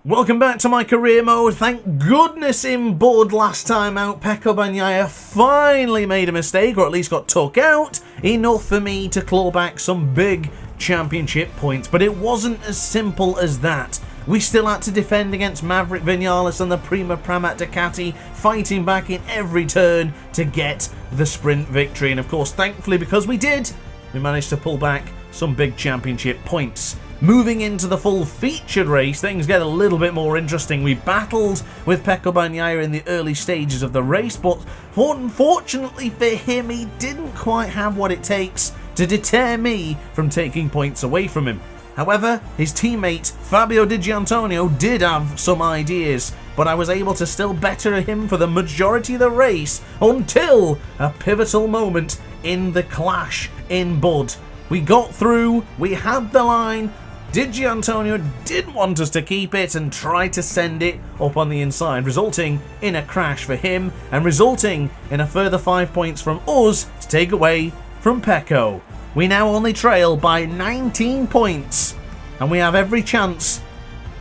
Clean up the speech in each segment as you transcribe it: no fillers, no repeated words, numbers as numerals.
Welcome back to my career mode. Thank goodness in Bud last time out, Pecco Bagnaia finally made a mistake, or at least got took out, enough for me to claw back some big championship points. But it wasn't as simple as that. We still had to defend against Maverick Vinales and the Prima Pramac Ducati, fighting back in every turn to get the sprint victory. And of course, thankfully, because we did, we managed to pull back some big championship points. Moving into the full featured race, things get a little bit more interesting. We battled with Pecco Bagnaia in the early stages of the race, but unfortunately for him, he didn't quite have what it takes to deter me from taking points away from him. However, his teammate Fabio Di Gianantonio did have some ideas, but I was able to still better him for the majority of the race until a pivotal moment in the clash in Bud. We got through, we had the line. Di Gianantonio didn't want us to keep it and tried to send it up on the inside, resulting in a crash for him and resulting in a further 5 points from us to take away from Pecco. We now only trail by 19 points and we have every chance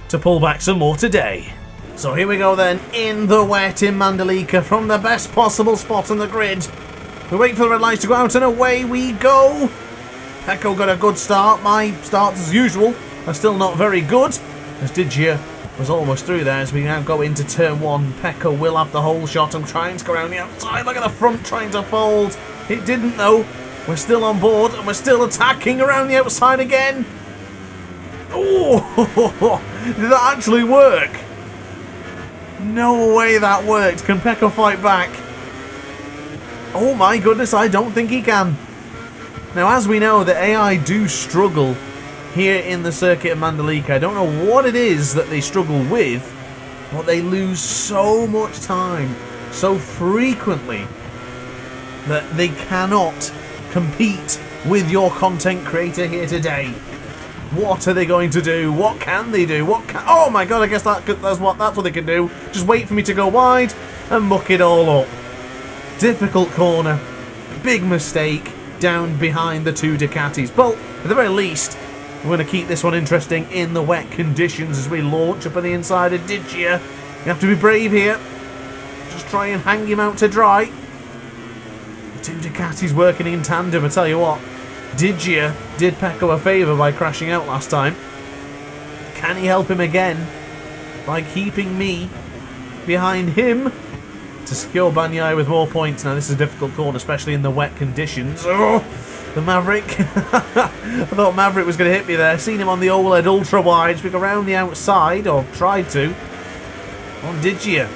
to pull back some more today. So here we go then, in the wet in Mandalika from the best possible spot on the grid. We wait for the red lights to go out and away we go. Pecco got a good start. My starts, as usual, are still not very good, as Digia was almost through there. As we now go into turn one, Pecco will have the whole shot. I'm trying to go around the outside. Look at the front trying to fold. It didn't though. We're still on board and we're still attacking around the outside again. Oh, did that actually work? No way that worked. Can Pecco fight back? Oh my goodness, I don't think he can. Now, as we know, the AI do struggle here in the circuit of Mandalika. I don't know what it is that they struggle with, but they lose so much time, so frequently, that they cannot compete with your content creator here today. What are they going to do? What can they do? Oh my god, I guess that's what they can do. Just wait for me to go wide and muck it all up. Difficult corner. Big mistake. Down behind the two Ducatis. But at the very least, we're going to keep this one interesting in the wet conditions as we launch up on the inside of Digia. You have to be brave here. Just try and hang him out to dry. The two Ducatis working in tandem, I tell you what. Digia did Pecco a favour by crashing out last time. Can he help him again by keeping me behind him to secure Bagnaia with more points? Now this is a difficult corner, especially in the wet conditions. Oh, the Maverick. I thought Maverick was going to hit me there. Seen him on the OLED ultra wide. We go around the outside, or tried to, on Digia.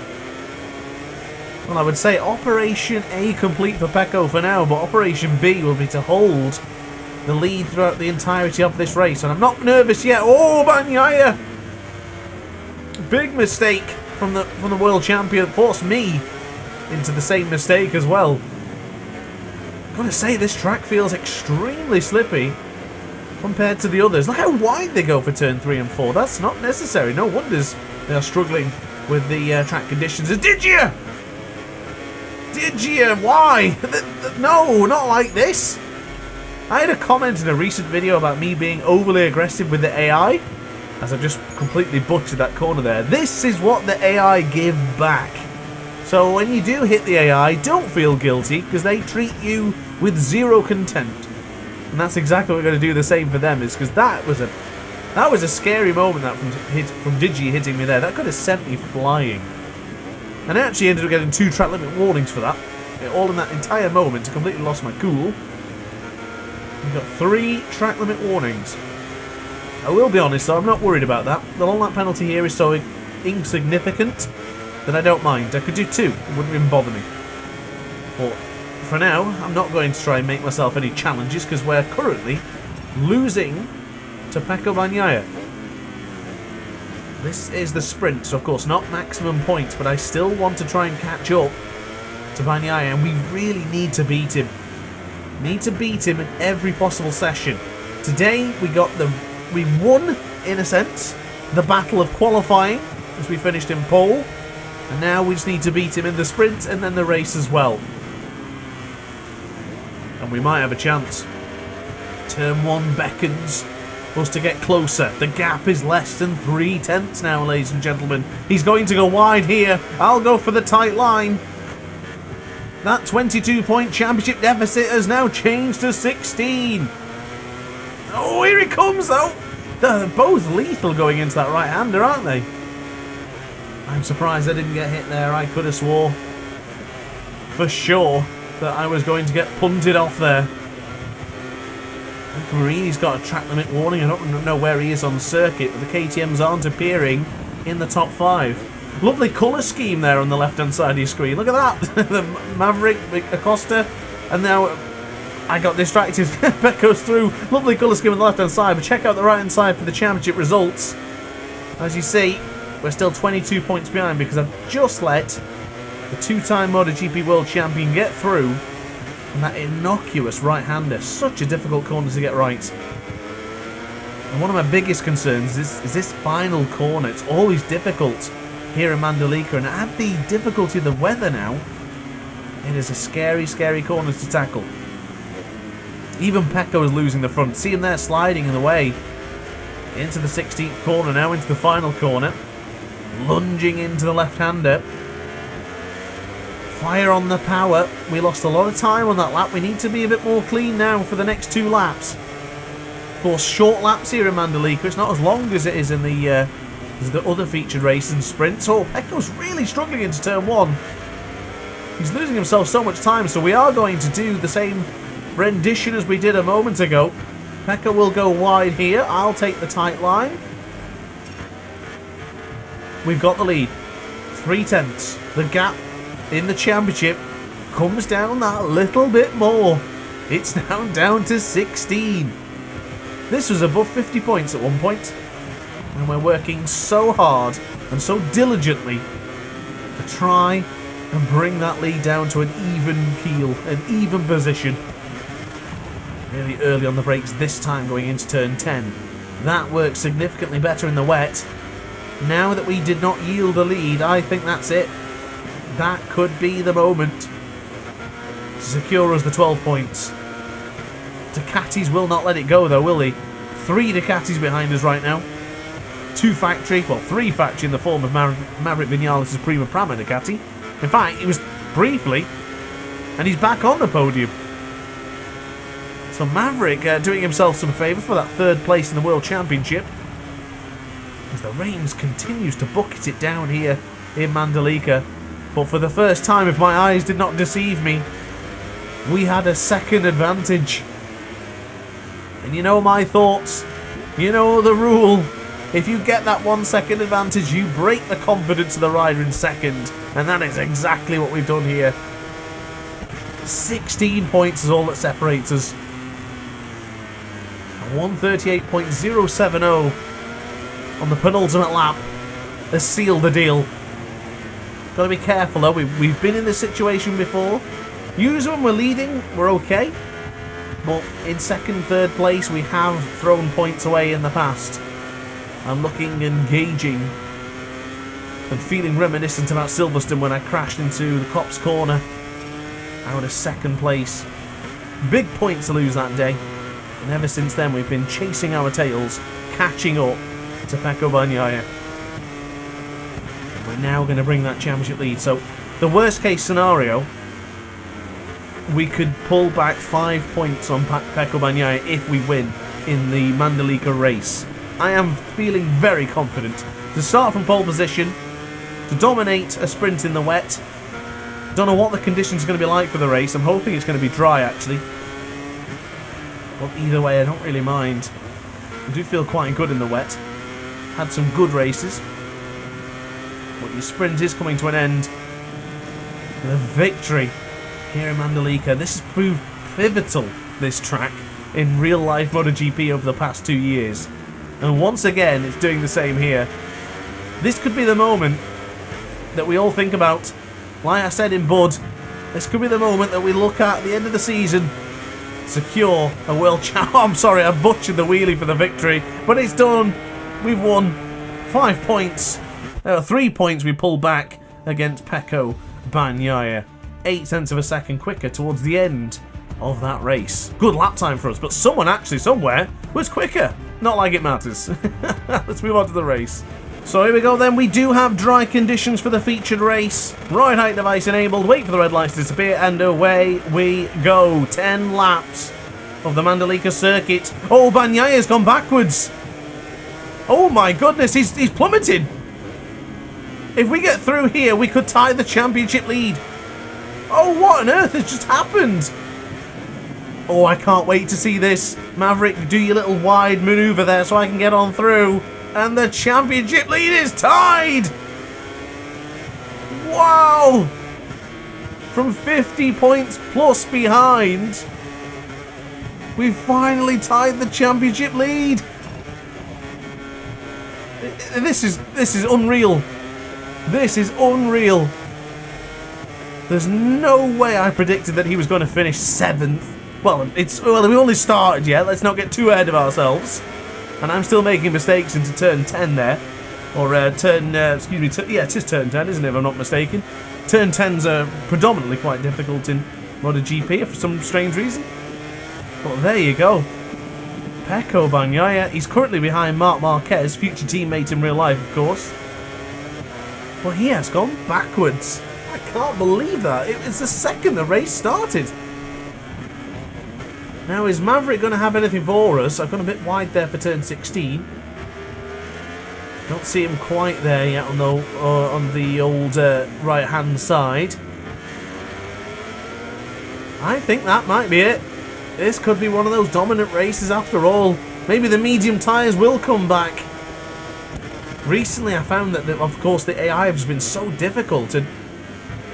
Well, I would say Operation A complete for Pecco for now, but Operation B will be to hold the lead throughout the entirety of this race. And I'm not nervous yet. Oh, Bagnaia! Big mistake from the world champion. Forced me into the same mistake as well. I've got to say, this track feels extremely slippy compared to the others. Look how wide they go for turn 3 and 4. That's not necessary. No wonders they are struggling with the track conditions. Digia! Digia, why? No, not like this. I had a comment in a recent video about me being overly aggressive with the AI, as I've just completely butchered that corner there. This is what the AI give back. So when you do hit the AI, don't feel guilty, because they treat you with zero contempt. And that's exactly what we're going to do the same for them, is because that was a scary moment, that from Digi hitting me there. That could have sent me flying. And I actually ended up getting 2 track limit warnings for that. All in that entire moment. I completely lost my cool. We've got 3 track limit warnings. I will be honest though, I'm not worried about that. The long lap penalty here is so insignificant that I don't mind. I could do 2, it wouldn't even bother me. But for now, I'm not going to try and make myself any challenges because we're currently losing to Pecco Bagnaia. This is the sprint, so of course not maximum points, but I still want to try and catch up to Bagnaia, and we really need to beat him. Need to beat him in every possible session. Today we won, in a sense, the battle of qualifying as we finished in pole, and now we just need to beat him in the sprint and then the race as well. And we might have a chance. Turn 1 beckons. was to get closer. The gap is less than 3/10 now, ladies and gentlemen. He's going to go wide here. I'll go for the tight line. That 22-point championship deficit has now changed to 16. Oh, here he comes, though. They're both lethal going into that right-hander, aren't they? I'm surprised I didn't get hit there. I could have swore for sure that I was going to get punted off there. Marini's got a track limit warning. I don't know where he is on the circuit, but the KTMs aren't appearing in the top 5. Lovely colour scheme there on the left-hand side of your screen. Look at that. The Maverick, Acosta, and now I got distracted. Pecco's through. Lovely colour scheme on the left-hand side, but check out the right-hand side for the championship results. As you see, we're still 22 points behind because I've just let the 2-time MotoGP World Champion get through. And that innocuous right-hander, such a difficult corner to get right. And one of my biggest concerns is this final corner. It's always difficult here in Mandalika, and add the difficulty of the weather now, it is a scary, scary corner to tackle. Even Pecco is losing the front. See him there sliding in the way. Into the 16th corner now, into the final corner. Lunging into the left-hander. Fire on the power. We lost a lot of time on that lap. We need to be a bit more clean now for the next 2 laps. Of course, short laps here in Mandalika. It's not as long as it is in the other featured races and sprints. Oh, Pecco's really struggling into turn 1. He's losing himself so much time, so we are going to do the same rendition as we did a moment ago. Pecco will go wide here. I'll take the tight line. We've got the lead. 3/10. The gap in the championship comes down that little bit more. It's now down to 16. This was above 50 points at one point, and we're working so hard and so diligently to try and bring that lead down to an even keel, an even position. Really early on the brakes this time going into turn 10. That works significantly better in the wet. Now that we did not yield a lead, I think that's it. That could be the moment to secure us the 12 points. Ducatis will not let it go though, will he? 3 Ducatis behind us right now. 2 factory, well 3 factory in the form of Maverick Vinales' Prima Prama Ducati. In fact, he was briefly, and he's back on the podium. So Maverick doing himself some favour for that 3rd place in the World Championship. As the rain continues to bucket it down here in Mandalika. But for the first time, if my eyes did not deceive me, we had a second advantage. And you know my thoughts. You know the rule. If you get that 1 second advantage, you break the confidence of the rider in second. And that is exactly what we've done here. 16 points is all that separates us. 138.070 on the penultimate lap has sealed the deal. Got to be careful though, we've been in this situation before. Usually when we're leading, we're okay. But in 2nd, 3rd place, we have thrown points away in the past. I'm looking and gauging and feeling reminiscent about Silverstone when I crashed into the Copse corner out of 2nd place. Big points to lose that day. And ever since then, we've been chasing our tails, catching up to Pecco Bagnaia. We're now going to bring that championship lead. So, the worst case scenario, we could pull back 5 points on Pecco Bagnaia if we win in the Mandalika race. I am feeling very confident to start from pole position, to dominate a sprint in the wet. Don't know what the conditions are going to be like for the race. I'm hoping it's going to be dry, actually. But either way, I don't really mind. I do feel quite good in the wet. Had some good races. But your sprint is coming to an end. The victory here in Mandalika. This has proved pivotal, this track, in real-life MotoGP over the past 2 years. And once again, it's doing the same here. This could be the moment that we all think about. Like I said in Bud, this could be the moment that we look at the end of the season, secure a world champ. Oh, I'm sorry, I butchered the wheelie for the victory, but it's done. We've won 5 points. 3 points we pulled back against Pecco Bagnaia. 0.8 of a second quicker towards the end of that race. Good lap time for us, but someone actually somewhere was quicker. Not like it matters. Let's move on to the race. So here we go then, we do have dry conditions for the featured race. Ride height device enabled, wait for the red lights to disappear, and away we go. 10 laps of the Mandalika circuit. Oh, Bagnaia has gone backwards. Oh my goodness, he's plummeted. If we get through here, we could tie the championship lead. Oh, what on earth has just happened? Oh, I can't wait to see this. Maverick, do your little wide maneuver there so I can get on through. And the championship lead is tied! Wow! From 50 points plus behind, we finally tied the championship lead. This is unreal. This is unreal. There's no way I predicted that he was going to finish 7th. Well, we only started yet. Let's not get too ahead of ourselves. And I'm still making mistakes into turn 10 there. Or excuse me, yeah, it is turn 10, isn't it, if I'm not mistaken. Turn 10s are predominantly quite difficult in MotoGP for some strange reason. But there you go. Pecco Bagnaia, he's currently behind Marc Marquez, future teammate in real life, of course. But he has gone backwards. I can't believe that. It's the second the race started. Now, is Maverick going to have anything for us? I've gone a bit wide there for turn 16. Don't see him quite there yet on the old right-hand side. I think that might be it. This could be one of those dominant races after all. Maybe the medium tyres will come back. Recently, I found that, of course, the AI has been so difficult, and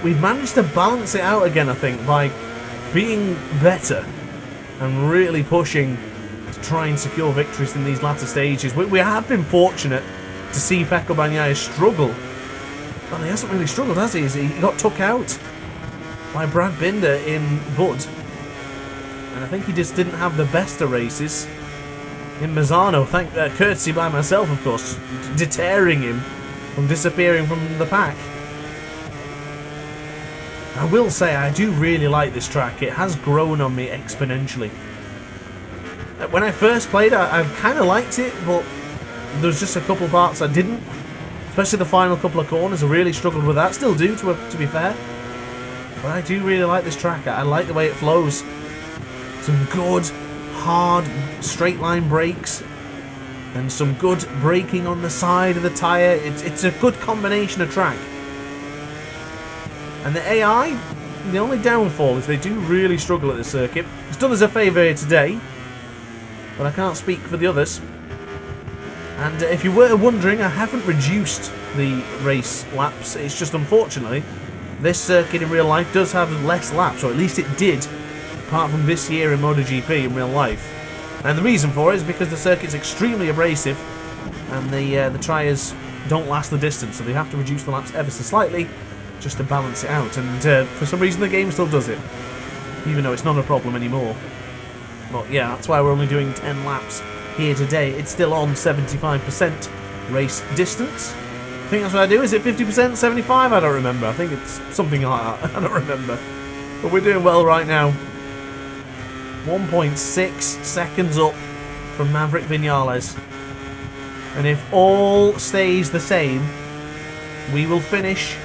we've managed to balance it out again, I think, by being better and really pushing to try and secure victories in these latter stages. We have been fortunate to see Pecco Bagnaia struggle. Well, he hasn't really struggled, has he? He got took out by Brad Binder in Bud. And I think he just didn't have the best of races in Mazzano, courtesy by myself, of course, deterring him from disappearing from the pack. I will say I do really like this track. It has grown on me exponentially. When I first played, I kind of liked it, but there's just a couple parts I didn't. Especially the final couple of corners, I really struggled with that. Still do, to be fair. But I do really like this track. I like the way it flows. Some good, hard, straight line brakes. And some good braking on the side of the tyre. It's a good combination of track. And the AI, the only downfall is they do really struggle at the circuit. It's done us a favour here today, but I can't speak for the others. And if you were wondering, I haven't reduced the race laps. It's just, unfortunately, this circuit in real life does have less laps, or at least it did, apart from this year in MotoGP in real life. And the reason for it is because the circuit's extremely abrasive, and the tyres don't last the distance, so they have to reduce the laps ever so slightly, just to balance it out, and for some reason the game still does it, even though it's not a problem anymore. But yeah, that's why we're only doing 10 laps here today. It's still on 75% race distance. I think that's what I do. Is it 50%, 75? I don't remember. I think it's something like that. I don't remember. But we're doing well right now. 1.6 seconds up from Maverick Vinales. And if all stays the same, we will finish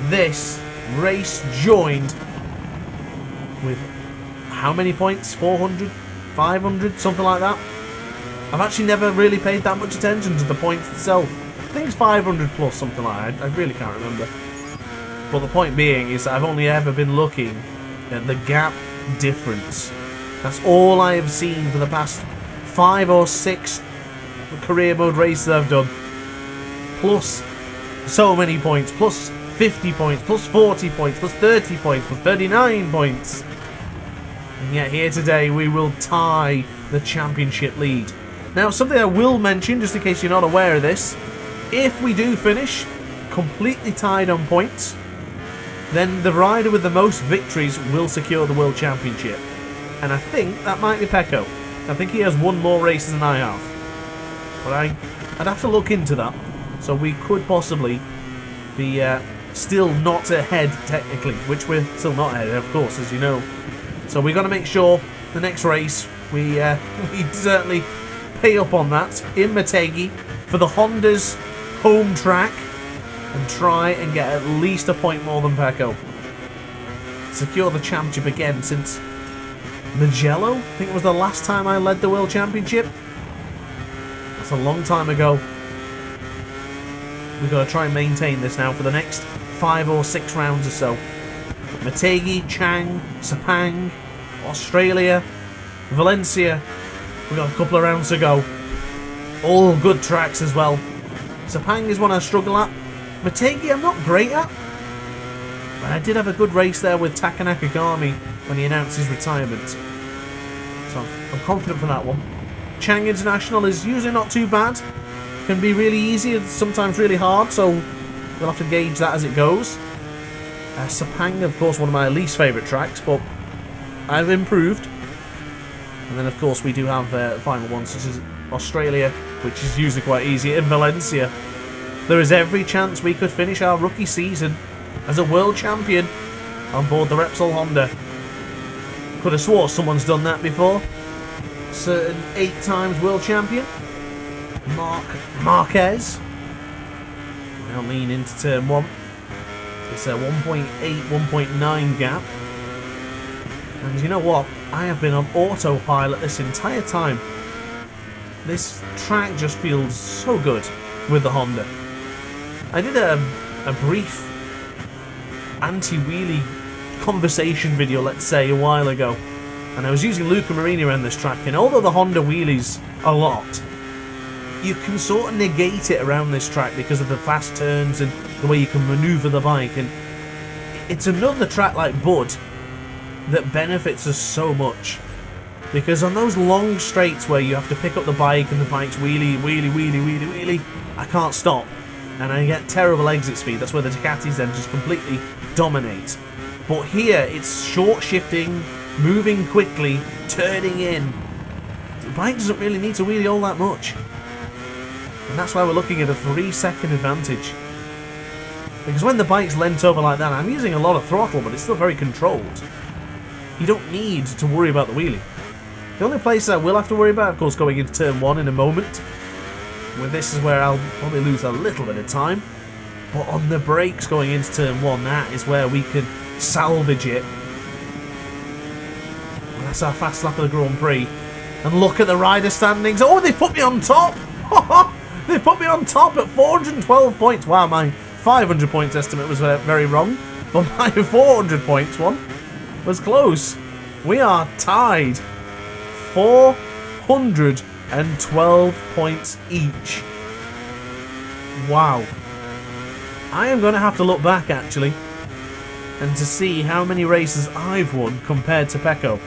this race joined with how many points? 400? 500? Something like that. I've actually never really paid that much attention to the points itself. I think it's 500 plus, something like that. I really can't remember. But the point being is that I've only ever been looking at the gap difference. That's all I have seen for the past 5 or 6 career mode races I've done. Plus so many points. Plus 50 points, plus 40 points, plus 30 points, plus 39 points. And yet here today we will tie the championship lead. Now, something I will mention, just in case you're not aware of this, if we do finish completely tied on points, then the rider with the most victories will secure the World Championship. And I think that might be Pecco. I think he has won more races than I have. But I'd have to look into that. So we could possibly be still not ahead technically, which we're still not ahead, of course, as you know. So we've got to make sure the next race we certainly pay up on that in Motegi for the Honda's home track and try and get at least a point more than Pecco. Secure the championship again since Mugello. I think it was the last time I led the World Championship. That's a long time ago. We've got to try and maintain this now for the next 5 or 6 rounds or so. Motegi, Chang, Sepang, Australia, Valencia. We've got a couple of rounds to go. All good tracks as well. Sepang is one I struggle at. Motegi I'm not great at. But I did have a good race there with Taka Nakagami when he announced his retirement. So I'm confident for that one. Chang International is usually not too bad. Can be really easy and sometimes really hard, so we'll have to gauge that as it goes. Sepang, of course, one of my least favourite tracks, but I've improved. And then, of course, we do have the final ones, such as Australia, which is usually quite easy, in Valencia. There is every chance we could finish our rookie season as a world champion on board the Repsol Honda. Could have swore someone's done that before. Certain 8 times world champion, Marquez. Now lean into turn 1. It's a 1.8, 1.9 gap. And you know what? I have been on autopilot this entire time. This track just feels so good with the Honda. I did a brief anti-wheelie conversation video, let's say, a while ago. And I was using Luca Marini around this track. And although the Honda wheelies a lot, you can sort of negate it around this track because of the fast turns and the way you can manoeuvre the bike. And it's another track like Bud that benefits us so much, because on those long straights where you have to pick up the bike and the bike's wheelie, I can't stop and I get terrible exit speed. That's where the Ducatis then just completely dominate. But here it's short shifting, moving quickly, turning in. The bike doesn't really need to wheelie all that much. And that's why we're looking at a 3-second advantage. Because when the bike's leant over like that, I'm using a lot of throttle, but it's still very controlled. You don't need to worry about the wheelie. The only place I will have to worry about, of course, going into turn 1 in a moment. Where this is where I'll probably lose a little bit of time. But on the brakes going into turn 1, that is where we can salvage it. And that's our fast lap of the Grand Prix. And look at the rider standings. Oh, they put me on top! They put me on top at 412 points. Wow, my 500 points estimate was very wrong. But my 400 points one was close. We are tied. 412 points each. Wow. I am going to have to look back, actually, and to see how many races I've won compared to Pecco.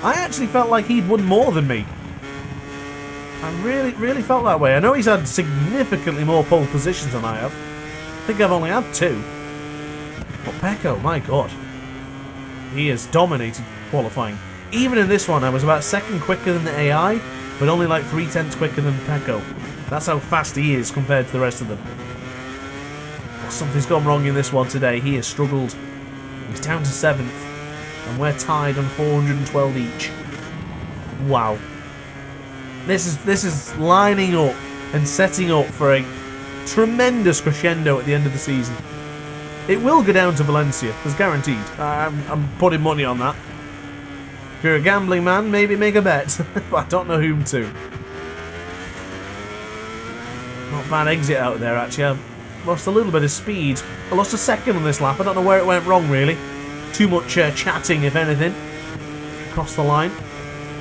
I actually felt like he'd won more than me. I really felt that way. I know he's had significantly more pole positions than I have. I think I've only had 2. But Pecco, my god. He has dominated qualifying. Even in this one, I was about 2nd quicker than the AI, but only like 3/10 quicker than Pecco. That's how fast he is compared to the rest of them. Well, something's gone wrong in this one today. He has struggled. He's down to 7th, and we're tied on 412 each. Wow. This is lining up and setting up for a tremendous crescendo at the end of the season. It will go down to Valencia, that's guaranteed. I'm putting money on that. If you're a gambling man, maybe make a bet, but I don't know whom to. Not bad exit out there, actually. I lost a little bit of speed. I lost a second on this lap. I don't know where it went wrong, really. Too much chatting, if anything. Across the line.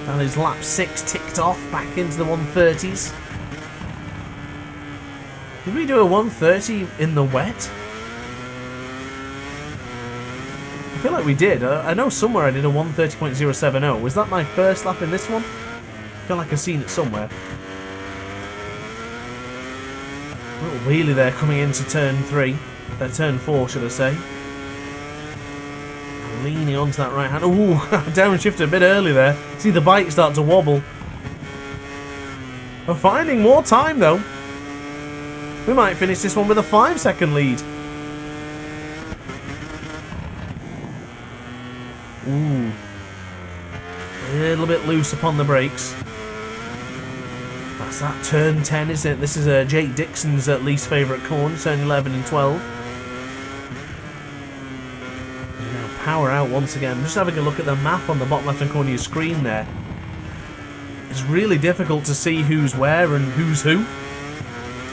And his lap 6 ticked off back into the 130s. Did we do a 130 in the wet? I feel like we did. I know somewhere I did a 130.070. Was that my first lap in this one? I feel like I've seen it somewhere. A little wheelie there coming into turn 3. Turn 4, should I say. Leaning onto that right hand. Ooh, downshifted a bit early there. See the bike start to wobble. We're finding more time though. We might finish this one with a 5-second lead. Ooh. A little bit loose upon the brakes. That's that turn 10, isn't it? This is Jake Dixon's least favourite corner, turn 11 and 12. And now power out once again. Just having a look at the map on the bottom left hand corner of your screen there. It's really difficult to see who's where and who's who.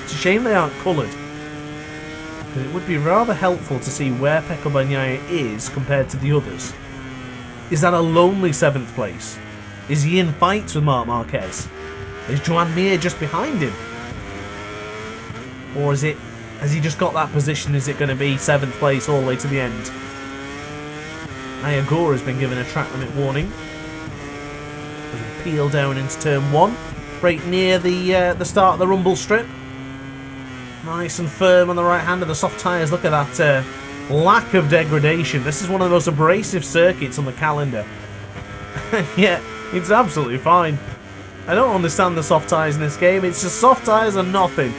It's a shame they aren't coloured. Because it would be rather helpful to see where Pecco Bagnaia is compared to the others. Is that a lonely 7th place? Is he in fights with Marc Marquez? Is Joan Mir just behind him? Or is it, has he just got that position, is it going to be 7th place all the way to the end? Ayagura has been given a track limit warning. Peel down into turn 1. Right near the start of the rumble strip. Nice and firm on the right hand of the soft tyres. Look at that lack of degradation. This is one of the most abrasive circuits on the calendar. Yeah, it's absolutely fine. I don't understand the soft tyres in this game. It's just soft tyres and nothing.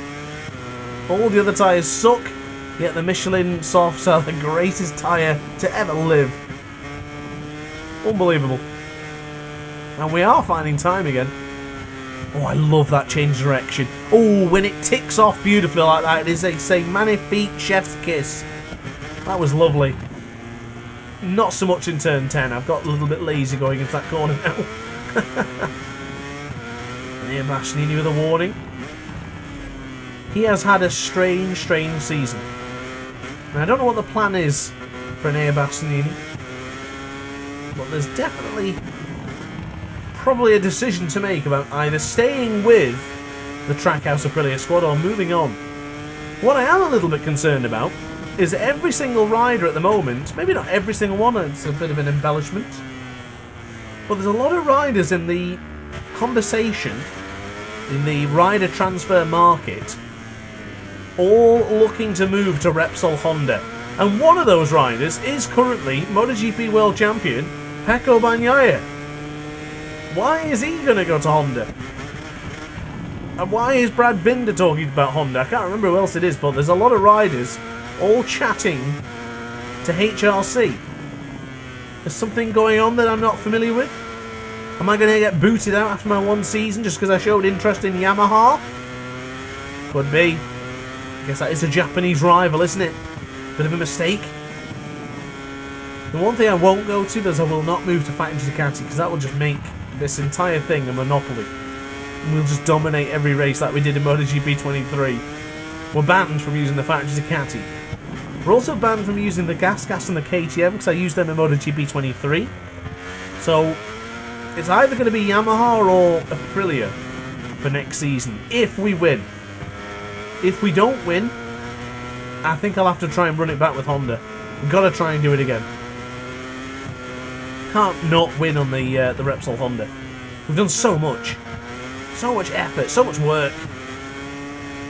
All the other tyres suck, yet the Michelin softs are the greatest tyre to ever live. Unbelievable. And we are finding time again. Oh, I love that change of direction. Oh, when it ticks off beautifully like that, it is a magnifique chef's kiss. That was lovely. Not so much in turn 10. I've got a little bit lazy going into that corner now. Here, Bastianini with a warning. He has had a strange season. And I don't know what the plan is for Enea Bastianini. But there's definitely probably a decision to make about either staying with the Trackhouse Aprilia squad or moving on. What I am a little bit concerned about is every single rider at the moment, maybe not every single one, it's a bit of an embellishment, but there's a lot of riders in the conversation, in the rider transfer market, all looking to move to Repsol Honda. And one of those riders is currently MotoGP World Champion Pecco Bagnaia. Why is he going to go to Honda? And why is Brad Binder talking about Honda? I can't remember who else it is, but there's a lot of riders all chatting to HRC. There's something going on that I'm not familiar with. Am I going to get booted out after my one season just because I showed interest in Yamaha? Could be. I guess that is a Japanese rival, isn't it? Bit of a mistake. The one thing I won't go to is I will not move to Factory Ducati, because that will just make this entire thing a monopoly. And we'll just dominate every race like we did in MotoGP 23. We're banned from using the Factory Ducati. We're also banned from using the Gas and the KTM, because I used them in MotoGP 23. So it's either going to be Yamaha or Aprilia for next season, if we win. If we don't win, I think I'll have to try and run it back with Honda. We've got to try and do it again. Can't not win on the Repsol Honda. We've done so much effort, so much work.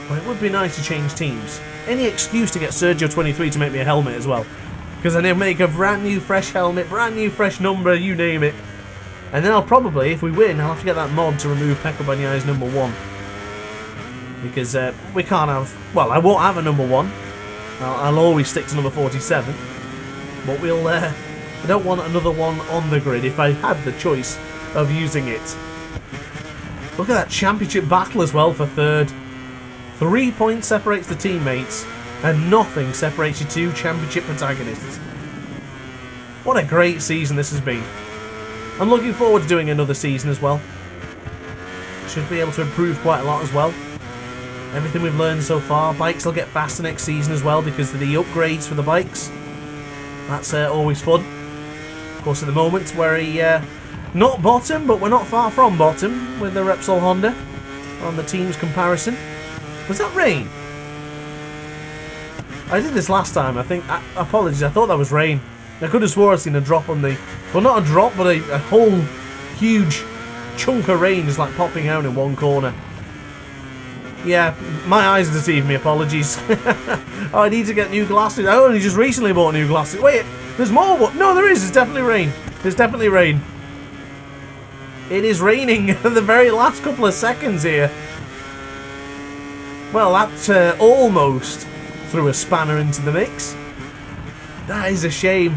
But it would be nice to change teams. Any excuse to get Sergio 23 to make me a helmet as well, because then he'll make a brand new fresh helmet, brand new fresh number, you name it. And then I'll probably, if we win, I'll have to get that mod to remove Pecco Bagnaia's number 1, because we can't have. Well, I won't have a number 1. I'll always stick to number 47. But we'll. I don't want another one on the grid if I had the choice of using it. Look at that championship battle as well for third. 3 points separates the teammates, and nothing separates your two championship protagonists. What a great season this has been. I'm looking forward to doing another season as well. Should be able to improve quite a lot as well. Everything we've learned so far. Bikes will get faster next season as well because of the upgrades for the bikes. That's always fun. Of course, at the moment, we're not bottom, but we're not far from bottom with the Repsol Honda on the team's comparison. Was that rain? I did this last time, I think. Apologies, I thought that was rain. I could have swore I'd seen a drop on the... Well, not a drop, but a whole huge chunk of rain just like popping out in one corner. Yeah, my eyes deceived me, apologies. Oh, I need to get new glasses. I only just recently bought new glasses. Wait, there's more? No, there is. It's definitely rain. There's definitely rain. It is raining at the very last couple of seconds here. Well, that almost threw a spanner into the mix. That is a shame.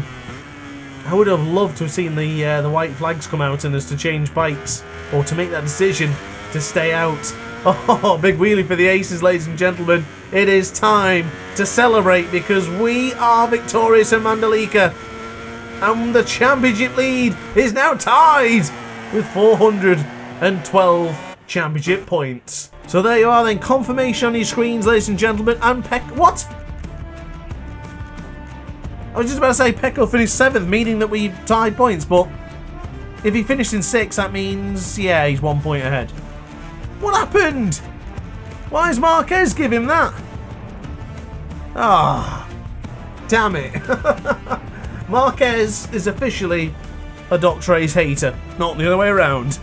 I would have loved to have seen the white flags come out and us to change bikes, or to make that decision to stay out Oh, big wheelie for the aces, ladies and gentlemen. It is time to celebrate because we are victorious in Mandalika. And the championship lead is now tied with 412 championship points. So there you are then, confirmation on your screens, ladies and gentlemen, and what? I was just about to say Pecco finished 7th, meaning that we tied points, but if he finished in 6th, that means, yeah, he's 1 point ahead. What happened? Why is Marquez give him that? Ah, damn it. Marquez is officially a DrAce hater, not the other way around.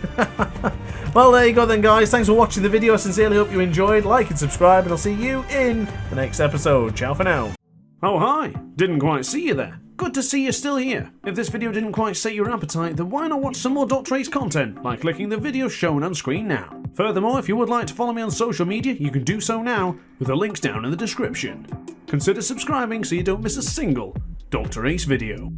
Well, there you go then, guys. Thanks for watching the video. I sincerely hope you enjoyed. Like and subscribe, and I'll see you in the next episode. Ciao for now. Oh hi, didn't quite see you there. Good to see you're still here. If this video didn't quite sate your appetite, then why not watch some more DrAce content by clicking the video shown on screen now. Furthermore, if you would like to follow me on social media, you can do so now with the links down in the description. Consider subscribing so you don't miss a single DrAce video.